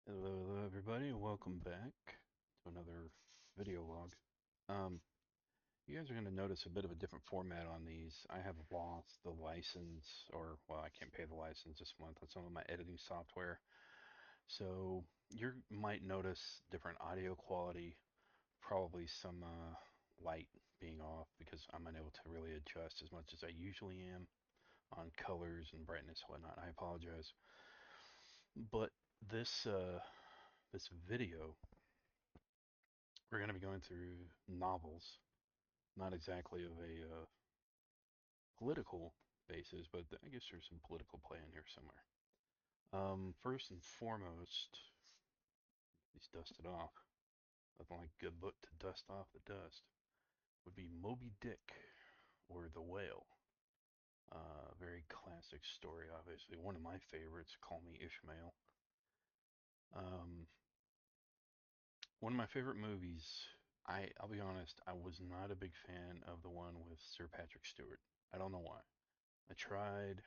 Hello, everybody, and welcome back to another video log. You guys are going to notice a bit of a different format on these. I have lost the license, or, well, I can't pay the license this month on some of my editing software. So you might notice different audio quality, probably some light being off because I'm unable to really adjust as much as I usually am on colors and brightness and whatnot. I apologize. But this video, we're going to be going through novels, not exactly of a political basis, but I guess there's some political play in here somewhere. First and foremost, he's dusted off. Nothing like a good book to dust off the dust. Would be Moby Dick or The Whale. Very classic story, obviously. One of my favorites, Call Me Ishmael. Um, One of my favorite movies. I'll be honest, I was not a big fan of the one with Sir Patrick Stewart. I don't know why. I tried.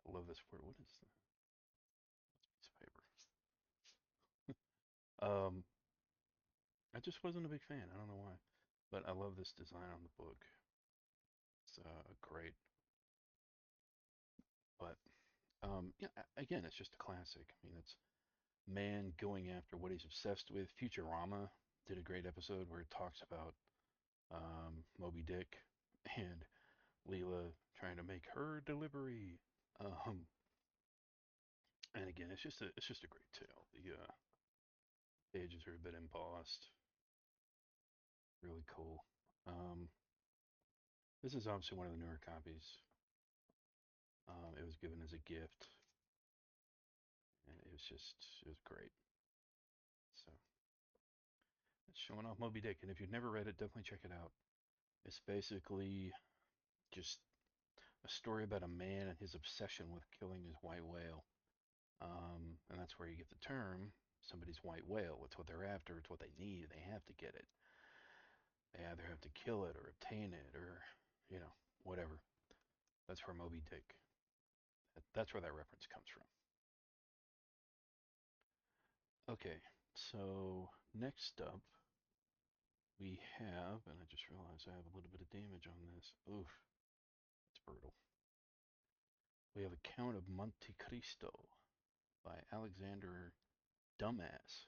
I love this word. What is this piece of paper? Um, I just wasn't a big fan. I don't know why, but I love this design on the book. It's great. But yeah, again, it's just a classic. I mean, it's man going after what he's obsessed with. Futurama did a great episode where it talks about Moby Dick and Leela trying to make her delivery. Um, and again, it's just a great tale. The pages are a bit embossed, really cool. Um, this is obviously one of the newer copies. It was given as a gift, and it was great. So it's showing off Moby Dick, and if you've never read it, definitely check it out. It's basically just a story about a man and his obsession with killing his white whale. And that's where you get the term somebody's white whale. It's what they're after. It's what they need. They have to get it. They either have to kill it or obtain it or, you know, whatever. That's where Moby Dick. That's where that reference comes from. Okay, so next up we have, and I just realized I have a little bit of damage on this. Oof, it's brutal. We have A Count of Monte Cristo by Alexander Dumbass.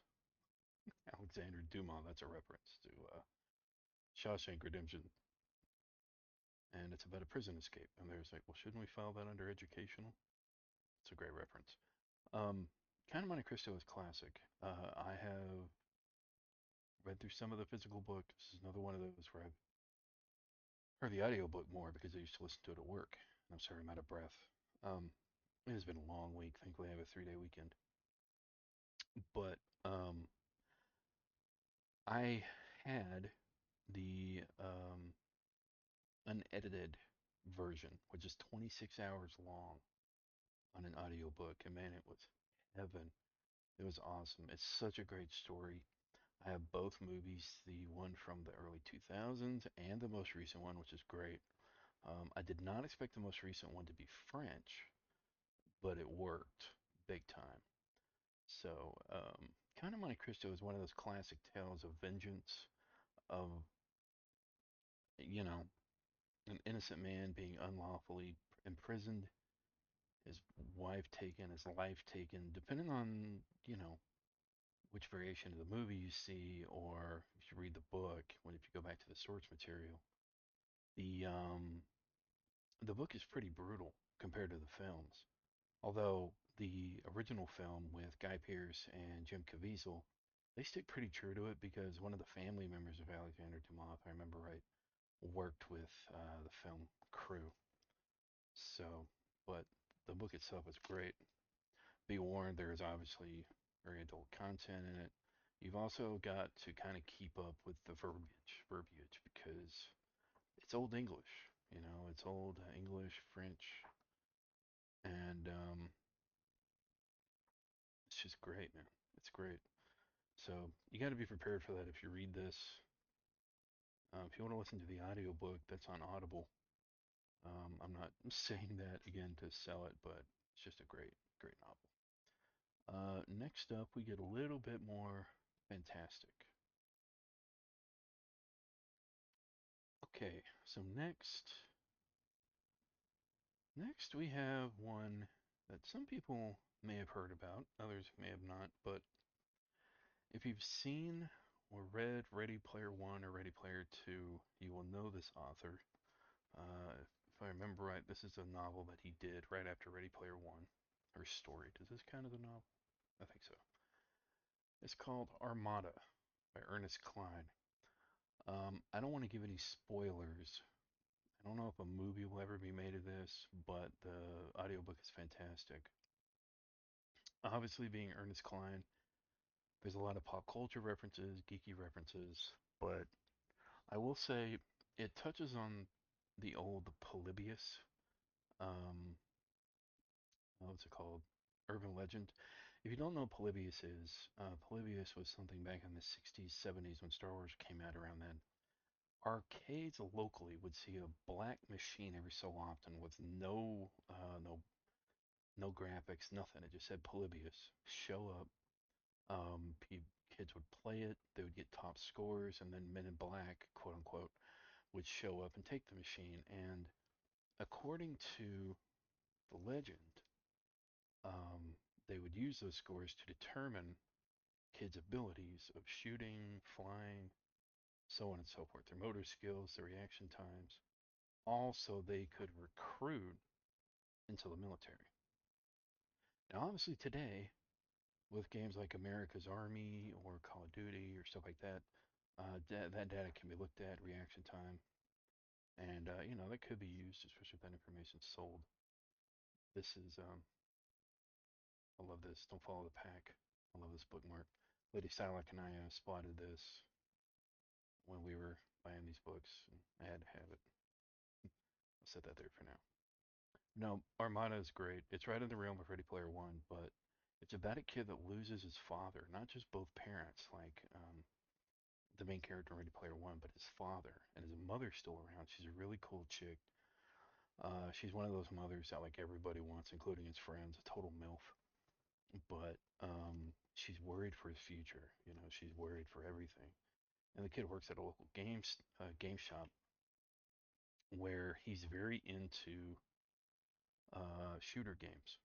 Alexander Dumas, that's a reference to Shawshank Redemption. And it's about a prison escape. And there's like, well, shouldn't we file that under educational? It's a great reference. Count of Monte Cristo is classic. I have read through some of the physical book. This is another one of those where I've heard the audiobook more because I used to listen to it at work. I'm sorry, I'm out of breath. Um, it has been a long week. Thankfully, I have a 3-day weekend. But I had the unedited version, which is 26 hours long on an audiobook. And man, it was heaven. It was awesome. It's such a great story. I have both movies, the one from the early 2000s and the most recent one, which is great. I did not expect the most recent one to be French, but it worked big time. So, Count of Monte Cristo is one of those classic tales of vengeance, of, you know, an innocent man being unlawfully imprisoned, his wife taken, his life taken, depending on, which variation of the movie you see, or if you read the book, if you go back to the source material, the um, the book is pretty brutal compared to the films. Although the original film with Guy Pearce and Jim Caviezel, they stick pretty true to it because one of the family members of Alexander Dumas, if I remember right, worked with the film crew. So, but the book itself is great. Be warned, there is obviously very adult content in it. You've also got to kind of keep up with the verbiage because it's old English. It's old English, French, and it's just great, man. It's great. So you got to be prepared for that if you read this. If you want to listen to the audiobook, that's on Audible. I'm not saying that again to sell it, but it's just a great, great novel. next up, we get a little bit more fantastic. Okay, so next we have one that some people may have heard about, others may have not, but if you've seen or read Ready Player One or Ready Player Two, you will know this author. If I remember right, this is a novel that he did right after Ready Player One, or story. Does this count as a novel? I think so. It's called Armada by Ernest Cline. I don't want to give any spoilers. I don't know if a movie will ever be made of this, but the audiobook is fantastic. Obviously, being Ernest Cline, there's a lot of pop culture references, geeky references, but I will say it touches on the old Polybius, um, what's it called? Urban legend. If you don't know what Polybius is, Polybius was something back in the 60s, 70s when Star Wars came out around then. Arcades locally would see a black machine every so often with no graphics, nothing. It just said Polybius. Show up. Kids would play it. They would get top scores, and then Men in Black, quote unquote, would show up and take the machine. And according to the legend, um, they would use those scores to determine kids' abilities of shooting, flying, so on and so forth, their motor skills, their reaction times, all so they could recruit into the military. Now, obviously, today, with games like America's Army or Call of Duty or stuff like that, that data can be looked at, reaction time, and that could be used, especially if that information is sold. This is I love this. Don't follow the pack. I love this bookmark. Lady Stylock and I spotted this when we were buying these books, and I had to have it. I'll set that there for now. No, Armada is great. It's right in the realm of Ready Player One, but it's about a kid that loses his father, not just both parents, like the main character in Ready Player One, but his father, and his mother's still around. She's a really cool chick. She's one of those mothers that like everybody wants, including his friends, a total MILF. But she's worried for his future. She's worried for everything. And the kid works at a local game shop where he's very into shooter games.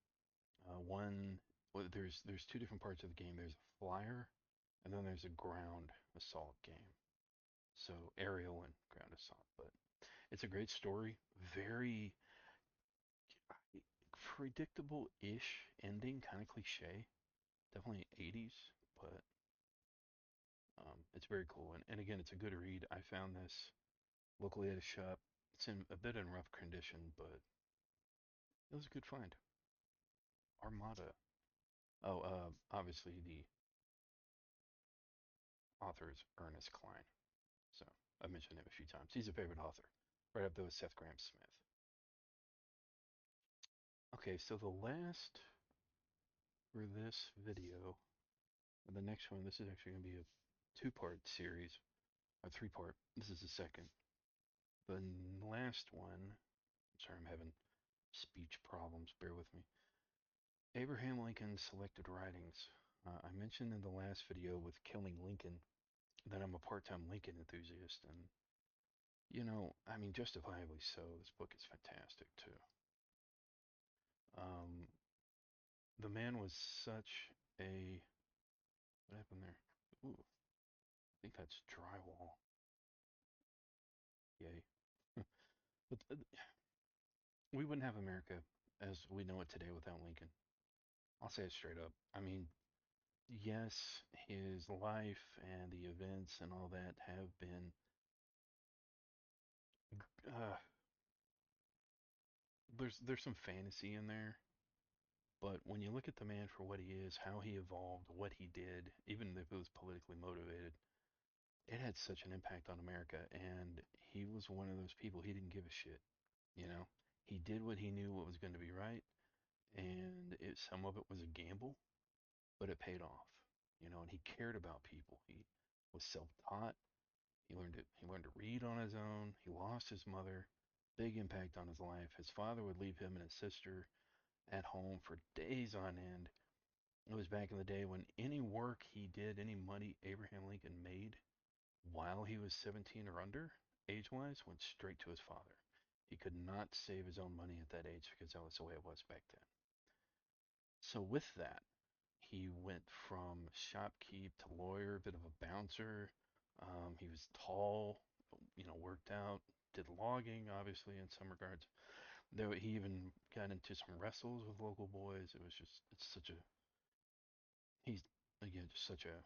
One, well, there's two different parts of the game. There's a flyer, and then there's a ground assault game. So aerial and ground assault. But it's a great story. Very predictable-ish ending, kind of cliche. Definitely 80s, but it's very cool. And again, it's a good read. I found this locally at a shop. It's in a bit in rough condition, but it was a good find. Armada. Oh, obviously the author is Ernest Cline. So I've mentioned him a few times. He's a favorite author, right up there with Seth Grahame-Smith. Okay, so the last for this video, and the next one, this is actually going to be a two-part series, a three-part. This is the second. The last one, I'm sorry, I'm having speech problems. Bear with me. Abraham Lincoln's selected writings. I mentioned in the last video with Killing Lincoln that I'm a part-time Lincoln enthusiast, and I mean, justifiably so. This book is fantastic too. Um, the man was such a what happened there? Ooh, I think that's drywall. Yay! But we wouldn't have America as we know it today without Lincoln. I'll say it straight up. I mean, yes, his life and the events and all that have been uh, there's some fantasy in there, but when you look at the man for what he is, how he evolved, what he did, even if it was politically motivated, it had such an impact on America. And he was one of those people. He didn't give a shit. You know, he did what he knew what was going to be right, and some of it was a gamble, but it paid off. And he cared about people. He was self-taught. He learned to read on his own. He lost his mother. Big impact on his life. His father would leave him and his sister at home for days on end. It was back in the day when any work he did, any money Abraham Lincoln made while he was 17 or under, age-wise, went straight to his father. He could not save his own money at that age because that was the way it was back then. So with that, he went from shopkeep to lawyer, a bit of a bouncer. He was tall, worked out, did logging, obviously, in some regards. Though he even got into some wrestles with local boys. It was just, it's such a, he's, again, just such a,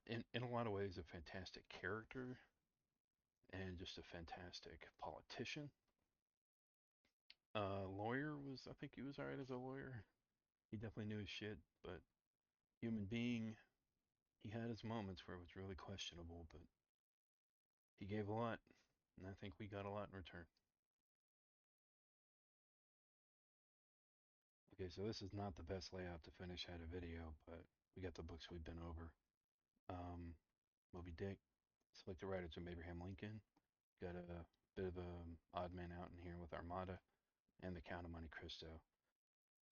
in a lot of ways, a fantastic character and just a fantastic politician. Lawyer was, I think he was alright as a lawyer. He definitely knew his shit, but human being, he had his moments where it was really questionable, but he gave a lot, and I think we got a lot in return. Okay, so this is not the best layout to finish out a video, but we got the books we've been over. Um, Moby Dick, Select the Writers of Abraham Lincoln. Got a bit of a odd man out in here with Armada and the Count of Monte Cristo.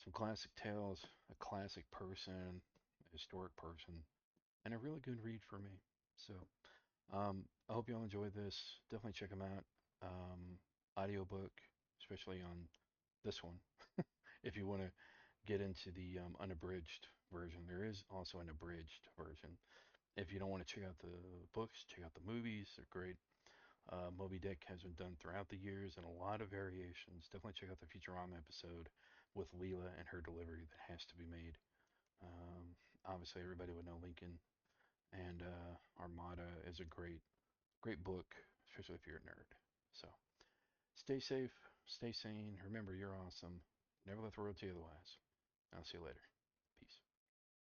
Some classic tales, a classic person, a historic person, and a really good read for me. So I hope you all enjoy this. Definitely check them out. Audiobook, especially on this one, if you want to get into the unabridged version. There is also an abridged version. If you don't want to check out the books, check out the movies. They're great. Moby Dick has been done throughout the years and a lot of variations. Definitely check out the Futurama episode with Leela and her delivery that has to be made. Obviously, everybody would know Lincoln, and Armada is a great book, especially if you're a nerd. So stay safe, stay sane. Remember, you're awesome. Never let the world tell you otherwise. I'll see you later.